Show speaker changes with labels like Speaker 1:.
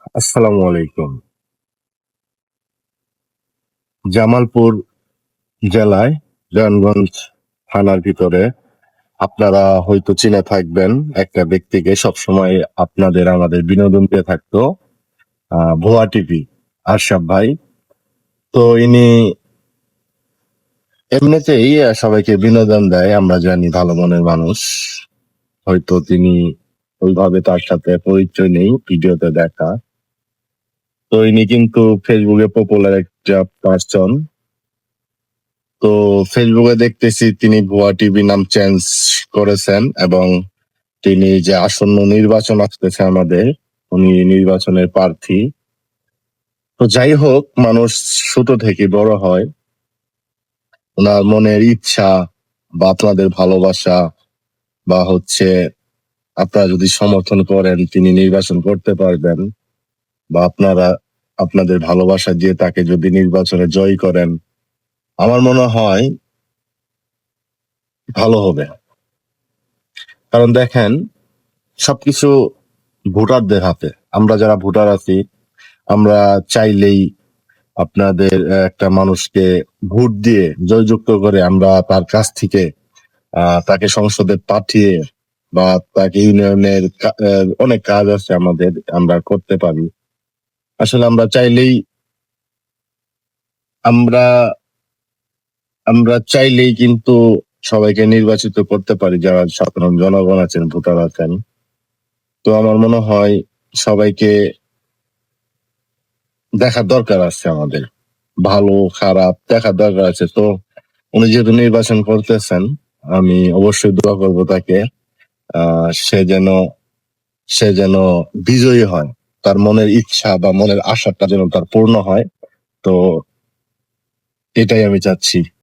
Speaker 1: আসসালামু আলাইকুম। জামালপুর জেলায় নারায়ণগঞ্জ থানার ভিতরে আপনারা হয়তো চিনে থাকবেন একটা ব্যক্তিকে সবসময় আপনাদের আমাদের বিনোদন দিয়ে থাকতো ভুয়া টিভি আশরাফ ভাই। তো ইনি এমনিতেই সবাইকে বিনোদন দেয়, আমরা জানি ভালো মনের মানুষ। হয়তো তিনি ওইভাবে তার সাথে পরিচয় নেই, ভিডিওতে দেখা। তো ইনি কিন্তু ফেসবুকে পপুলার একটা পার্সন। তো ফেসবুকে দেখতেছি তিনি ভুয়া টিভি নাম চেঞ্জ করেছেন এবং তিনি যে আসন্ন নির্বাচন আসতেছে আমাদের, উনি নির্বাচনের প্রার্থী। তো যাই হোক, মানুষ ছোট থেকে বড় হয়, ওনার মনের ইচ্ছা বা আপনাদের ভালোবাসা বা হচ্ছে আপনারা যদি সমর্থন করেন তিনি নির্বাচন করতে পারবেন, বা আপনারা আপনাদের ভালোবাসা দিয়ে তাকে যদি নির্বাচনে জয় করেন, আমার মনে হয় ভালো হবে। কারণ দেখেন, সবকিছু ভোটারদের হাতে। আমরা যারা ভোটার আছি, আমরা চাইলেই আপনাদের একটা মানুষকে ভোট দিয়ে জয়যুক্ত করে আমরা তার কাছ থেকে তাকে সংসদে পাঠিয়ে বা তাকে ইউনিয়নের অনেক কাজ আছে আমাদের, আমরা করতে পারি। আসলে আমরা আমরা চাইলেই কিন্তু সবাইকে নির্বাচিত করতে পারি, যারা সাধারণ জনগণ আছেন, ভোটার আছেন। তো আমার মনে হয় সবাইকে দেখার দরকার আছে আমাদের, ভালো খারাপ দেখার দরকার আছে। তো উনি যেহেতু নির্বাচন করতেছেন, আমি অবশ্যই দোয়া করব তাকে, সে যেন বিজয়ী হয়, তার মনের ইচ্ছা বা মনের আশাটা যেন তার পূর্ণ হয়। তো এটাই আমি চাচ্ছি।